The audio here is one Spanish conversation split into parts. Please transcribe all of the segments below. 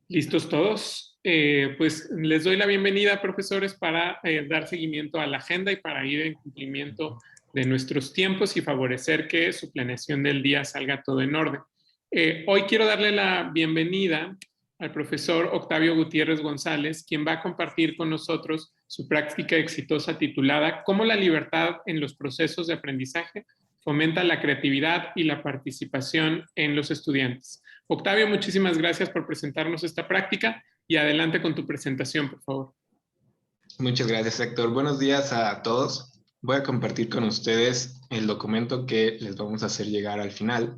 ¿Listos todos? Pues les doy la bienvenida, profesores, para dar seguimiento a la agenda y para ir en cumplimiento de nuestros tiempos y favorecer que su planeación del día salga todo en orden. Hoy quiero darle la bienvenida al profesor Octavio Gutiérrez González, quien va a compartir con nosotros su práctica exitosa titulada ¿Cómo la libertad en los procesos de aprendizaje fomenta la creatividad y la participación en los estudiantes? Octavio, muchísimas gracias por presentarnos esta práctica y adelante con tu presentación, por favor. Muchas gracias, Héctor. Buenos días a todos. Voy a compartir con ustedes el documento que les vamos a hacer llegar al final.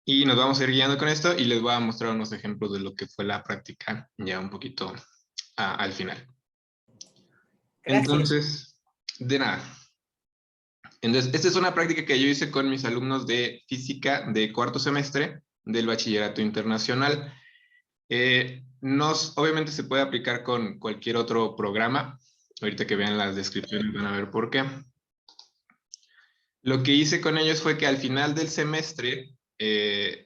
Y nos vamos a ir guiando con esto y les voy a mostrar unos ejemplos de lo que fue la práctica ya un poquito al final. Gracias. Entonces, de nada. Entonces, esta es una práctica que yo hice con mis alumnos de física de cuarto semestre del Bachillerato Internacional. Obviamente se puede aplicar con cualquier otro programa. Ahorita que vean las descripciones van a ver por qué. Lo que hice con ellos fue que al final del semestre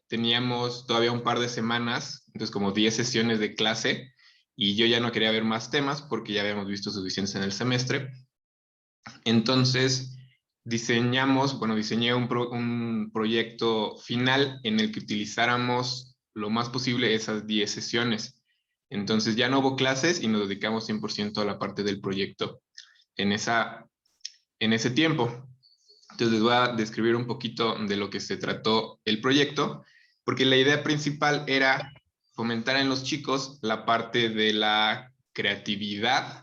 teníamos todavía un par de semanas, entonces como 10 sesiones de clase, y yo ya no quería ver más temas porque ya habíamos visto suficientes en el semestre. Entonces diseñé un proyecto final en el que utilizáramos lo más posible esas 10 sesiones. Entonces ya no hubo clases y nos dedicamos 100% a la parte del proyecto en ese tiempo. Entonces les voy a describir un poquito de lo que se trató el proyecto, porque la idea principal era fomentar en los chicos la parte de la creatividad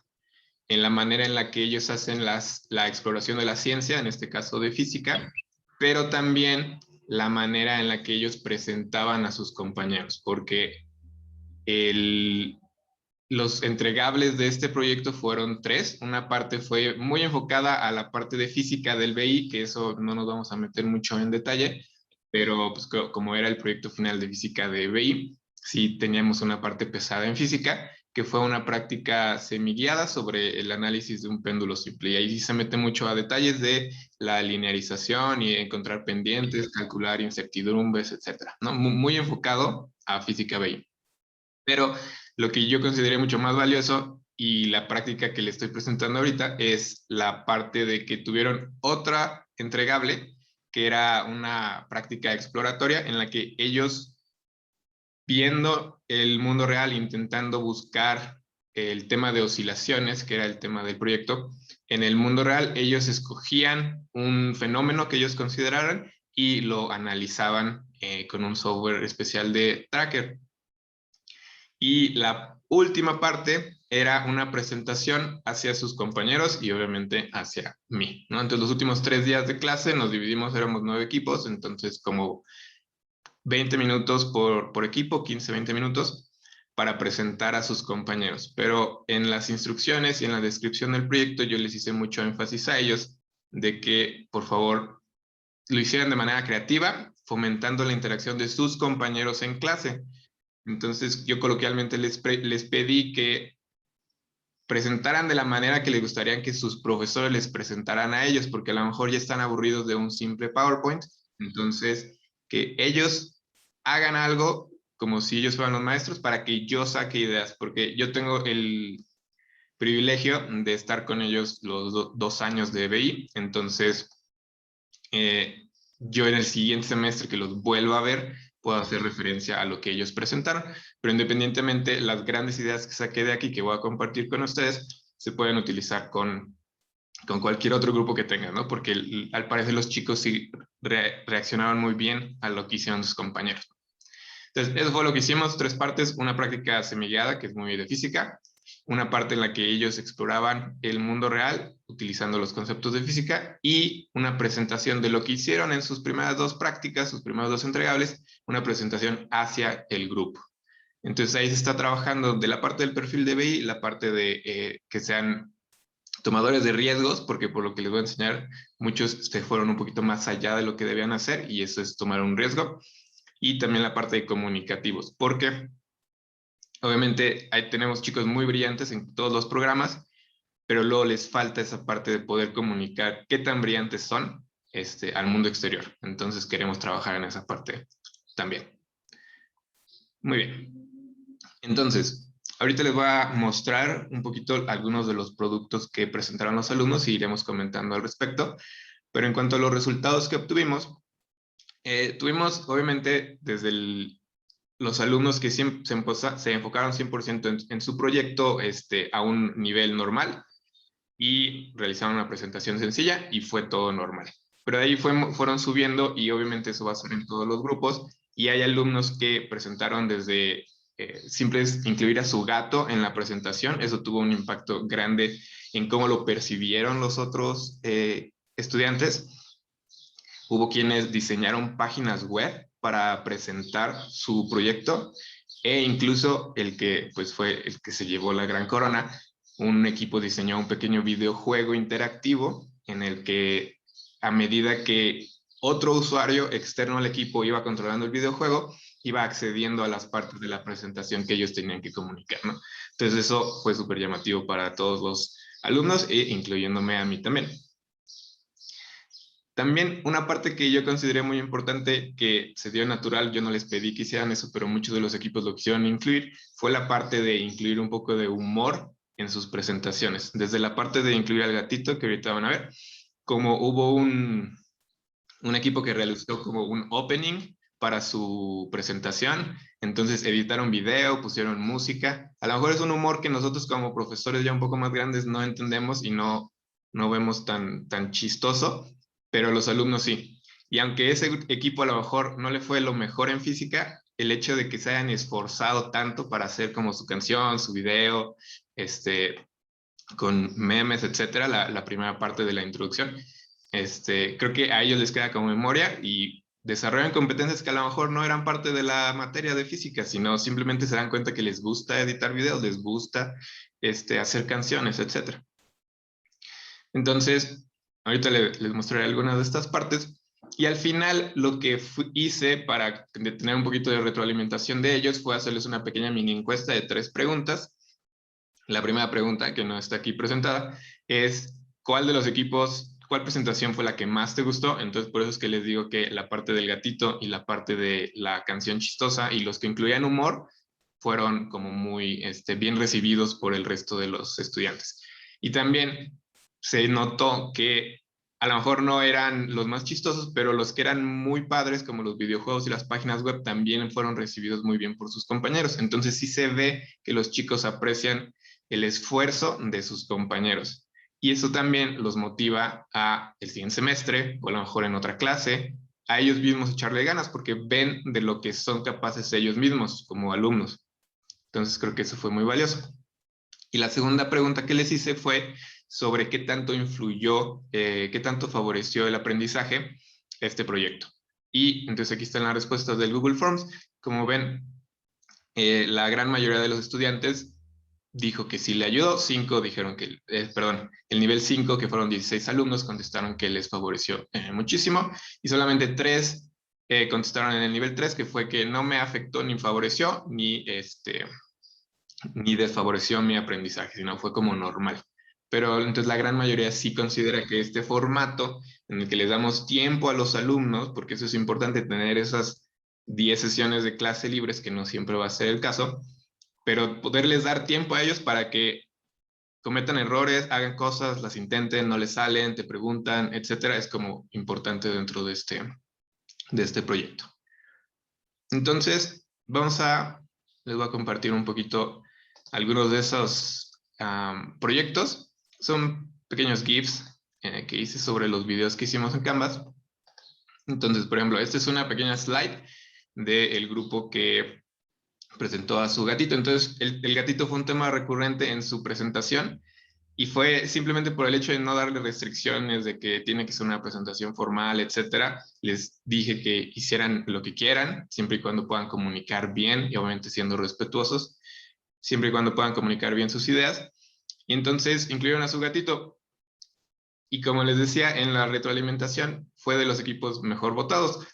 en la manera en la que ellos hacen la exploración de la ciencia, en este caso de física, pero también la manera en la que ellos presentaban a sus compañeros, porque los entregables de este proyecto fueron 3. Una parte fue muy enfocada a la parte de física del BI, que eso no nos vamos a meter mucho en detalle, pero pues, como era el proyecto final de física de BI, sí teníamos una parte pesada en física, que fue una práctica semiguiada sobre el análisis de un péndulo simple. Y ahí sí se mete mucho a detalles de la linearización y encontrar pendientes, calcular incertidumbres, etcétera, ¿no? Muy enfocado a física BI. Pero lo que yo consideré mucho más valioso y la práctica que le estoy presentando ahorita es la parte de que tuvieron otra entregable, que era una práctica exploratoria en la que ellos, viendo el mundo real, intentando buscar el tema de oscilaciones, que era el tema del proyecto, en el mundo real ellos escogían un fenómeno que ellos consideraran y lo analizaban con un software especial de tracker. Y la última parte era una presentación hacia sus compañeros y obviamente hacia mí, ¿no? Entonces los últimos 3 días de clase nos dividimos, éramos 9 equipos, entonces como 20 minutos por equipo, 15, 20 minutos para presentar a sus compañeros. Pero en las instrucciones y en la descripción del proyecto yo les hice mucho énfasis a ellos de que por favor lo hicieran de manera creativa, fomentando la interacción de sus compañeros en clase. Entonces yo coloquialmente les pedí que presentaran de la manera que les gustaría que sus profesores les presentaran a ellos, porque a lo mejor ya están aburridos de un simple PowerPoint. Entonces, que ellos hagan algo como si ellos fueran los maestros para que yo saque ideas, porque yo tengo el privilegio de estar con ellos los 2 años de BI. Entonces, yo en el siguiente semestre que los vuelva a ver, puedo hacer referencia a lo que ellos presentaron, pero independientemente, las grandes ideas que saqué de aquí que voy a compartir con ustedes se pueden utilizar con cualquier otro grupo que tengan, ¿no? Porque al parecer los chicos sí reaccionaron muy bien a lo que hicieron sus compañeros. Entonces, eso fue lo que hicimos, 3 partes, una práctica semiguiada, que es muy de física, una parte en la que ellos exploraban el mundo real utilizando los conceptos de física y una presentación de lo que hicieron en sus primeras 2 prácticas, sus primeros 2 entregables, una presentación hacia el grupo. Entonces ahí se está trabajando de la parte del perfil de BI, la parte de que sean tomadores de riesgos, porque por lo que les voy a enseñar, muchos se fueron un poquito más allá de lo que debían hacer y eso es tomar un riesgo. Y también la parte de comunicativos, porque obviamente ahí tenemos chicos muy brillantes en todos los programas, pero luego les falta esa parte de poder comunicar qué tan brillantes son al mundo exterior. Entonces queremos trabajar en esa parte también. Muy bien. Entonces, ahorita les voy a mostrar un poquito algunos de los productos que presentaron los alumnos y iremos comentando al respecto. Pero en cuanto a los resultados que obtuvimos, tuvimos obviamente desde los alumnos que se enfocaron 100% en su proyecto a un nivel normal y realizaron una presentación sencilla y fue todo normal. Pero de ahí fueron subiendo y obviamente eso va a ser en todos los grupos y hay alumnos que presentaron desde simples incluir a su gato en la presentación. Eso tuvo un impacto grande en cómo lo percibieron los otros estudiantes. Hubo quienes diseñaron páginas web para presentar su proyecto e incluso el que pues, fue el que se llevó la gran corona, un equipo diseñó un pequeño videojuego interactivo en el que a medida que otro usuario externo al equipo iba controlando el videojuego, iba accediendo a las partes de la presentación que ellos tenían que comunicar, ¿no? Entonces eso fue súper llamativo para todos los alumnos, incluyéndome a mí también. También una parte que yo consideré muy importante, que se dio natural, yo no les pedí que hicieran eso, pero muchos de los equipos lo quisieron incluir, fue la parte de incluir un poco de humor en sus presentaciones. Desde la parte de incluir al gatito, que ahorita van a ver, como hubo un equipo que realizó como un opening para su presentación, entonces editaron video, pusieron música. A lo mejor es un humor que nosotros como profesores ya un poco más grandes no entendemos y no vemos tan chistoso, pero los alumnos sí. Y aunque ese equipo a lo mejor no le fue lo mejor en física, el hecho de que se hayan esforzado tanto para hacer como su canción, su video, con memes, etcétera, la primera parte de la introducción, creo que a ellos les queda como memoria y desarrollan competencias que a lo mejor no eran parte de la materia de física, sino simplemente se dan cuenta que les gusta editar videos, les gusta hacer canciones, etcétera. Entonces, ahorita les mostraré algunas de estas partes. Y al final lo que hice para tener un poquito de retroalimentación de ellos fue hacerles una pequeña mini encuesta de 3 preguntas. La primera pregunta, que no está aquí presentada, es ¿cuál de los equipos, cuál presentación fue la que más te gustó? Entonces, por eso es que les digo que la parte del gatito y la parte de la canción chistosa y los que incluían humor fueron como muy bien recibidos por el resto de los estudiantes. Y también se notó que a lo mejor no eran los más chistosos, pero los que eran muy padres, como los videojuegos y las páginas web, también fueron recibidos muy bien por sus compañeros. Entonces sí se ve que los chicos aprecian el esfuerzo de sus compañeros. Y eso también los motiva a el siguiente semestre, o a lo mejor en otra clase, a ellos mismos echarle ganas, porque ven de lo que son capaces ellos mismos como alumnos. Entonces creo que eso fue muy valioso. Y la segunda pregunta que les hice fue sobre qué tanto influyó, qué tanto favoreció el aprendizaje este proyecto. Y entonces aquí están las respuestas del Google Forms. Como ven, la gran mayoría de los estudiantes dijo que sí le ayudó. 5 dijeron que, perdón, el nivel 5, que fueron 16 alumnos, contestaron que les favoreció muchísimo. Y solamente 3 contestaron en el nivel 3, que fue que no me afectó ni favoreció, ni desfavoreció mi aprendizaje, sino fue como normal. Pero entonces la gran mayoría sí considera que este formato en el que les damos tiempo a los alumnos, porque eso es importante, tener esas 10 sesiones de clase libres, que no siempre va a ser el caso, pero poderles dar tiempo a ellos para que cometan errores, hagan cosas, las intenten, no les salen, te preguntan, etcétera, es como importante dentro de este proyecto. Entonces, les voy a compartir un poquito algunos de esos proyectos. Son pequeños GIFs que hice sobre los videos que hicimos en Canvas. Entonces, por ejemplo, esta es una pequeña slide del grupo que presentó a su gatito. Entonces, el gatito fue un tema recurrente en su presentación y fue simplemente por el hecho de no darle restricciones de que tiene que ser una presentación formal, etcétera. Les dije que hicieran lo que quieran, siempre y cuando puedan comunicar bien y obviamente siendo respetuosos, siempre y cuando puedan comunicar bien sus ideas. Y entonces incluyeron a su gatito. Y como les decía, en la retroalimentación fue de los equipos mejor votados.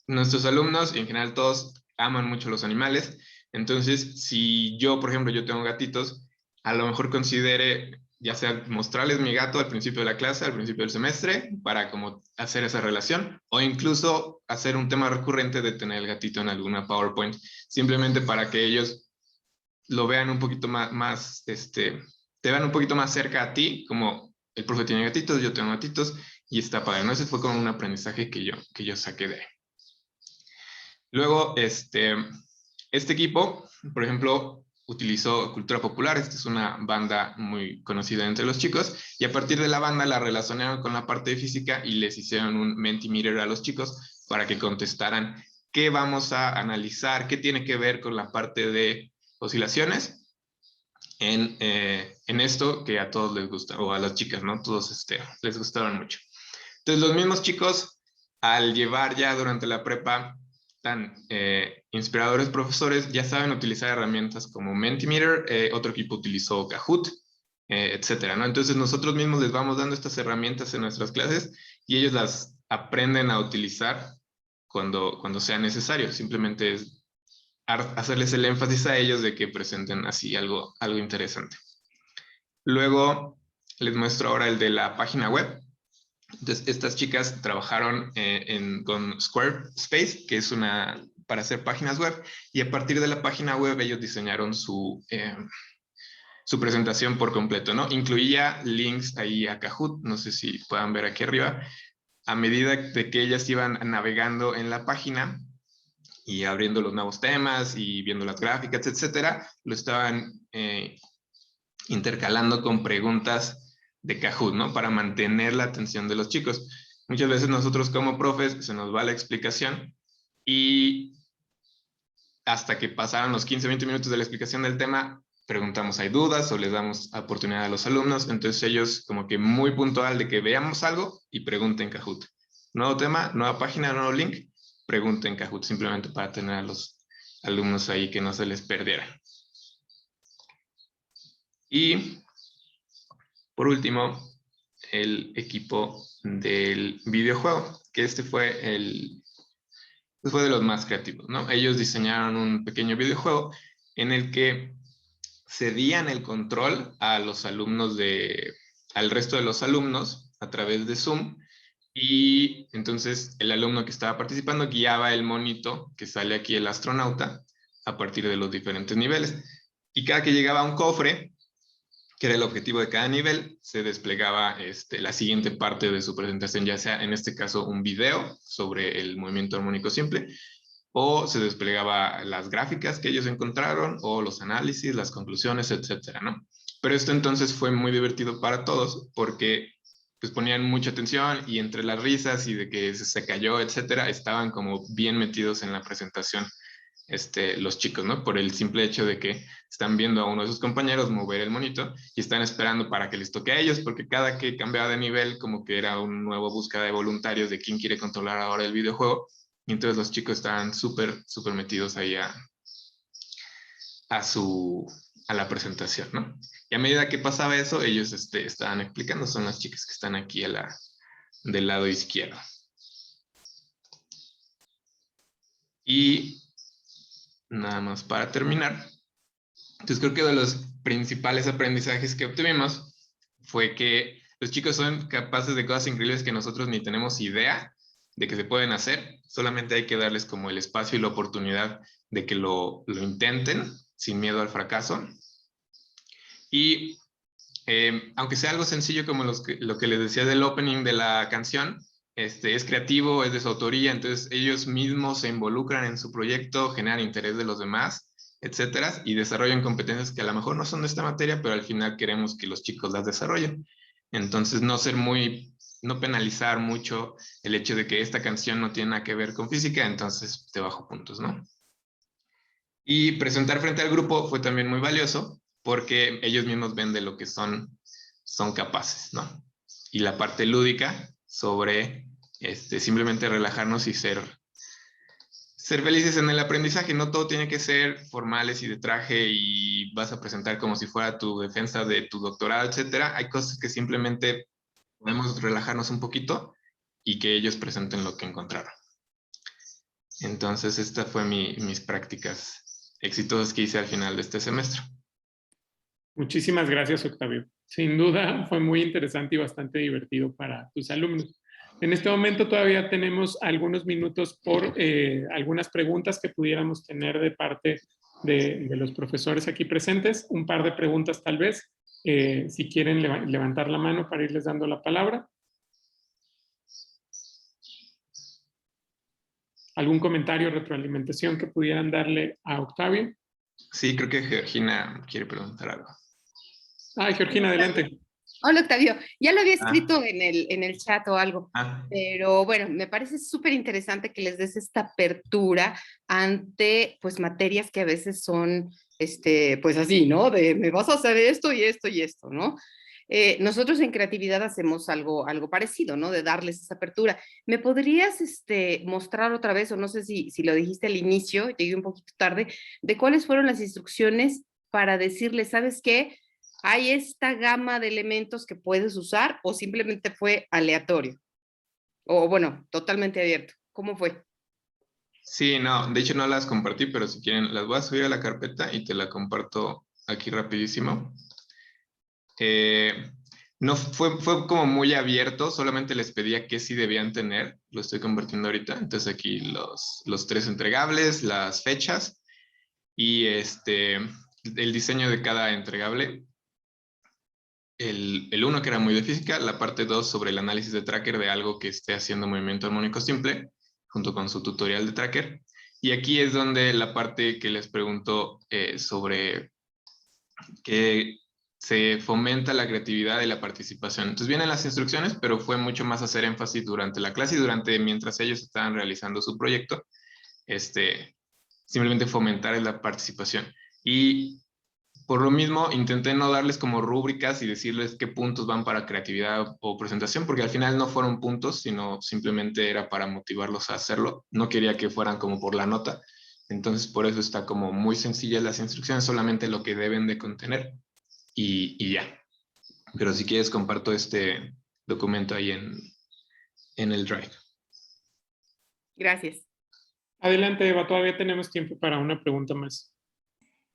Nuestros alumnos, y en general todos, aman mucho los animales. Entonces, si yo, por ejemplo, yo tengo gatitos, a lo mejor considere ya sea mostrarles mi gato al principio de la clase, al principio del semestre, para como hacer esa relación, o incluso hacer un tema recurrente de tener el gatito en alguna PowerPoint, simplemente para que ellos lo vean un poquito más te vean un poquito más cerca a ti, como el profe tiene gatitos, yo tengo gatitos, y está padre, ¿no? Ese fue como un aprendizaje que yo saqué de ahí. Luego, este equipo, por ejemplo, utilizó Cultura Popular. Esta es una banda muy conocida entre los chicos, y a partir de la banda la relacionaron con la parte de física y les hicieron un Mentimeter a los chicos para que contestaran qué vamos a analizar, qué tiene que ver con la parte de oscilaciones en esto que a todos les gusta, o a las chicas, ¿no? Todos les gustaron mucho. Entonces los mismos chicos, al llevar ya durante la prepa tan inspiradores profesores, ya saben utilizar herramientas como Mentimeter, otro equipo utilizó Kahoot, etcétera, ¿no? Entonces nosotros mismos les vamos dando estas herramientas en nuestras clases y ellos las aprenden a utilizar cuando sea necesario. Simplemente es hacerles el énfasis a ellos de que presenten así algo interesante. Luego les muestro ahora el de la página web. Entonces, estas chicas trabajaron con Squarespace, que es para hacer páginas web, y a partir de la página web ellos diseñaron su presentación por completo, ¿no? Incluía links ahí a Kahoot, no sé si puedan ver aquí arriba. A medida de que ellas iban navegando en la página y abriendo los nuevos temas y viendo las gráficas, etcétera, lo estaban intercalando con preguntas de Kahoot, ¿no? Para mantener la atención de los chicos. Muchas veces nosotros como profes se nos va la explicación y hasta que pasaran los 15, 20 minutos de la explicación del tema, preguntamos, ¿hay dudas? O les damos oportunidad a los alumnos. Entonces ellos como que muy puntual de que veamos algo y pregunten Kahoot. Nuevo tema, nueva página, nuevo link, pregunten Kahoot, simplemente para tener a los alumnos ahí que no se les perdiera. Y por último, el equipo del videojuego, que fue de los más creativos, ¿no? Ellos diseñaron un pequeño videojuego en el que cedían el control a los alumnos al resto de los alumnos a través de Zoom, y entonces el alumno que estaba participando guiaba el monito que sale aquí, el astronauta, a partir de los diferentes niveles. Y cada que llegaba a un cofre, que era el objetivo de cada nivel, se desplegaba la siguiente parte de su presentación, ya sea en este caso un video sobre el movimiento armónico simple, o se desplegaba las gráficas que ellos encontraron, o los análisis, las conclusiones, etcétera, ¿no? Pero esto entonces fue muy divertido para todos, porque pues ponían mucha atención y entre las risas y de que se cayó, etcétera, estaban como bien metidos en la presentación los chicos, ¿no? Por el simple hecho de que están viendo a uno de sus compañeros mover el monito y están esperando para que les toque a ellos, porque cada que cambiaba de nivel como que era una nueva búsqueda de voluntarios de quién quiere controlar ahora el videojuego, y entonces los chicos estaban súper metidos ahí a la presentación, ¿no? Y a medida que pasaba eso, ellos estaban explicando, son las chicas que están aquí del lado izquierdo. Y nada más para terminar, entonces creo que de los principales aprendizajes que obtuvimos fue que los chicos son capaces de cosas increíbles que nosotros ni tenemos idea de que se pueden hacer. Solamente hay que darles como el espacio y la oportunidad de que lo intenten sin miedo al fracaso. Y aunque sea algo sencillo como lo que les decía del opening de la canción, es creativo, es de su autoría, entonces ellos mismos se involucran en su proyecto, generan interés de los demás, etcétera, y desarrollan competencias que a lo mejor no son de esta materia, pero al final queremos que los chicos las desarrollen. Entonces no penalizar mucho el hecho de que esta canción no tiene nada que ver con física, entonces te bajo puntos, ¿no? Y presentar frente al grupo fue también muy valioso, porque ellos mismos ven de lo que son capaces, ¿no? Y la parte lúdica sobre simplemente relajarnos y ser felices en el aprendizaje. No todo tiene que ser formales y de traje y vas a presentar como si fuera tu defensa de tu doctorado, etcétera. Hay cosas que simplemente podemos relajarnos un poquito y que ellos presenten lo que encontraron. Entonces, esta fue mis prácticas exitosas que hice al final de este semestre. Muchísimas gracias, Octavio. Sin duda fue muy interesante y bastante divertido para tus alumnos. En este momento todavía tenemos algunos minutos por algunas preguntas que pudiéramos tener de parte de los profesores aquí presentes. Un par de preguntas tal vez, si quieren levantar la mano para irles dando la palabra. ¿Algún comentario, retroalimentación que pudieran darle a Octavio? Sí, creo que Georgina quiere preguntar algo. Ay, Georgina, adelante. Hola, Octavio. Ya lo había escrito en el chat o algo, Ah. pero bueno, me parece súper interesante que les des esta apertura ante pues materias que a veces son, pues así, ¿no? De me vas a hacer esto y esto y esto, ¿no? Nosotros en creatividad hacemos algo parecido, ¿no? De darles esa apertura. ¿Me podrías mostrar otra vez, o no sé si lo dijiste al inicio, llegué un poquito tarde, de cuáles fueron las instrucciones para decirles, ¿sabes qué? ¿Hay esta gama de elementos que puedes usar o simplemente fue aleatorio? O bueno, totalmente abierto. ¿Cómo fue? Sí, no, de hecho no las compartí, pero si quieren las voy a subir a la carpeta y te la comparto aquí rapidísimo. No fue como muy abierto, solamente les pedía qué sí debían tener, lo estoy convirtiendo ahorita, entonces aquí los 3 entregables, las fechas y el diseño de cada entregable. El 1 que era muy de física, la parte 2 sobre el análisis de tracker de algo que esté haciendo movimiento armónico simple, junto con su tutorial de tracker. Y aquí es donde la parte que les pregunto sobre que se fomenta la creatividad y la participación. Entonces vienen las instrucciones, pero fue mucho más hacer énfasis durante la clase y mientras ellos estaban realizando su proyecto, simplemente fomentar la participación. Y por lo mismo, intenté no darles como rúbricas y decirles qué puntos van para creatividad o presentación, porque al final no fueron puntos, sino simplemente era para motivarlos a hacerlo. No quería que fueran como por la nota. Entonces, por eso está como muy sencillas las instrucciones, solamente lo que deben de contener y ya. Pero si quieres, comparto este documento ahí en el Drive. Gracias. Adelante, Eva, todavía tenemos tiempo para una pregunta más.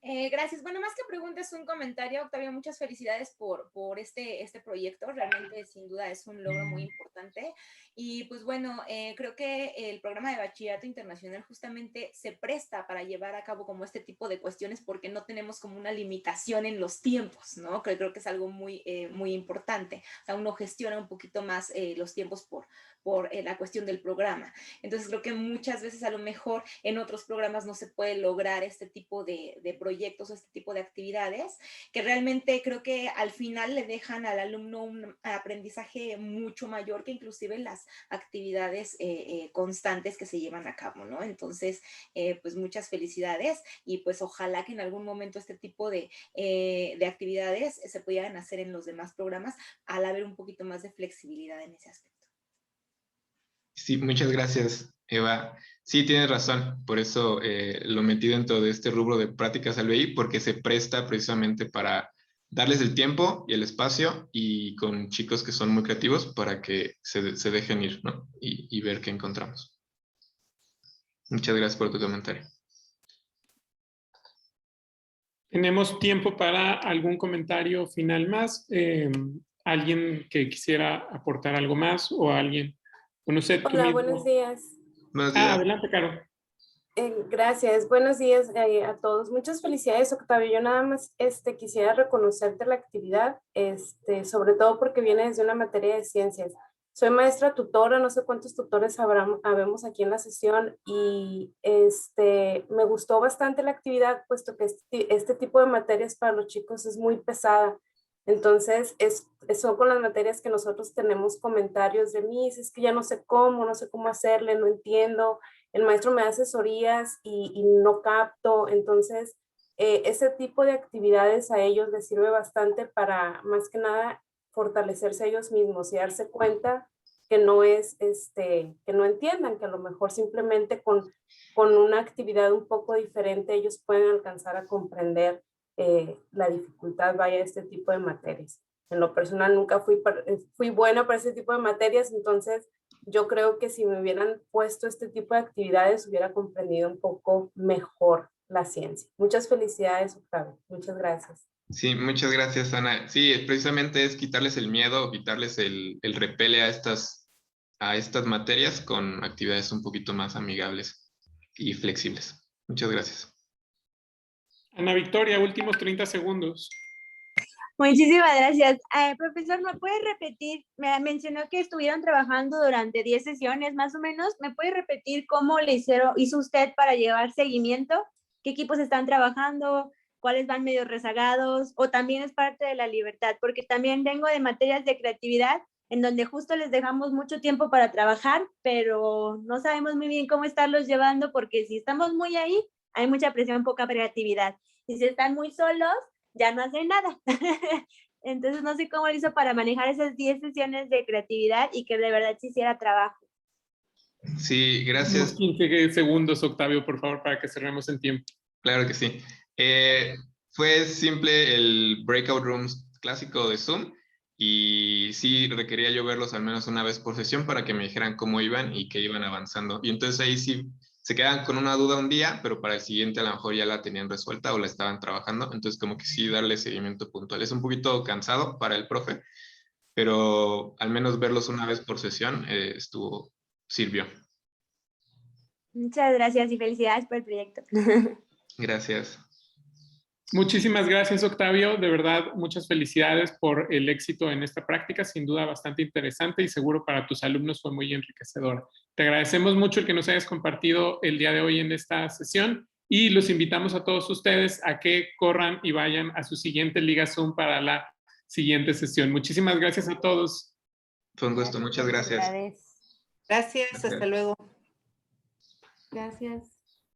Gracias. Bueno, más que preguntas, un comentario. Octavio, muchas felicidades por este proyecto. Realmente, sin duda, es un logro muy importante. Y pues bueno, creo que el programa de bachillerato internacional justamente se presta para llevar a cabo como este tipo de cuestiones porque no tenemos como una limitación en los tiempos, ¿no? Creo que es algo muy importante. O sea, uno gestiona un poquito más los tiempos por la cuestión del programa. Entonces, creo que muchas veces a lo mejor en otros programas no se puede lograr este tipo de proyectos o este tipo de actividades que realmente creo que al final le dejan al alumno un aprendizaje mucho mayor que inclusive las actividades constantes que se llevan a cabo, ¿no? Entonces, pues muchas felicidades y pues ojalá que en algún momento este tipo de actividades se pudieran hacer en los demás programas al haber un poquito más de flexibilidad en ese aspecto. Sí, muchas gracias, Eva. Sí, tienes razón. Por eso lo metí dentro de este rubro de prácticas al BI, porque se presta precisamente para darles el tiempo y el espacio y con chicos que son muy creativos para que se dejen ir, ¿no? Y ver qué encontramos. Muchas gracias por tu comentario. Tenemos tiempo para algún comentario final más. ¿Alguien que quisiera aportar algo más o alguien? O no sé, tú Hola, mismo. buenos días. Buenos días. Adelante, Caro. Gracias, buenos días a todos. Muchas felicidades, Octavio. Yo nada más quisiera reconocerte la actividad, sobre todo porque viene desde una materia de ciencias. Soy maestra tutora, no sé cuántos tutores habemos aquí en la sesión y me gustó bastante la actividad, puesto que este tipo de materias para los chicos es muy pesada. Entonces, son con las materias que nosotros tenemos comentarios de mí, es que ya no sé cómo hacerle, no entiendo. El maestro me da asesorías y no capto, entonces ese tipo de actividades a ellos les sirve bastante para más que nada fortalecerse a ellos mismos y darse cuenta que no es, que no entiendan, que a lo mejor simplemente con una actividad un poco diferente ellos pueden alcanzar a comprender la dificultad vaya a este tipo de materias. En lo personal nunca fui buena para este tipo de materias, entonces yo creo que si me hubieran puesto este tipo de actividades hubiera comprendido un poco mejor la ciencia. Muchas felicidades, Octavio. Muchas gracias. Sí, muchas gracias, Ana. Sí, precisamente es quitarles el miedo, quitarles el repele a estas materias con actividades un poquito más amigables y flexibles. Muchas gracias. Ana Victoria, últimos 30 segundos. Muchísimas gracias. Profesor, ¿me puede repetir? Me mencionó que estuvieron trabajando durante 10 sesiones más o menos. ¿Me puede repetir cómo hizo usted para llevar seguimiento? ¿Qué equipos están trabajando? ¿Cuáles van medio rezagados? ¿O también es parte de la libertad? Porque también vengo de materias de creatividad en donde justo les dejamos mucho tiempo para trabajar, pero no sabemos muy bien cómo estarlos llevando porque si estamos muy ahí, hay mucha presión, poca creatividad. Y si están muy solos, ya no hacen nada. Entonces no sé cómo lo hizo para manejar esas 10 sesiones de creatividad y que de verdad se hiciera trabajo. Sí, gracias. Unos 15 segundos, Octavio, por favor, para que cerremos en tiempo. Claro que sí. Fue simple el breakout rooms clásico de Zoom y sí requería yo verlos al menos una vez por sesión para que me dijeran cómo iban y que iban avanzando. Y entonces ahí sí se quedaban con una duda un día, pero para el siguiente a lo mejor ya la tenían resuelta o la estaban trabajando. Entonces como que sí darle seguimiento puntual. Es un poquito cansado para el profe, pero al menos verlos una vez por sesión sirvió. Muchas gracias y felicidades por el proyecto. Gracias. Muchísimas gracias, Octavio. De verdad, muchas felicidades por el éxito en esta práctica. Sin duda, bastante interesante y seguro para tus alumnos fue muy enriquecedora. Te agradecemos mucho el que nos hayas compartido el día de hoy en esta sesión y los invitamos a todos ustedes a que corran y vayan a su siguiente Liga Zoom para la siguiente sesión. Muchísimas gracias a todos. Fue un gusto. Muchas gracias. Gracias, hasta luego. Gracias.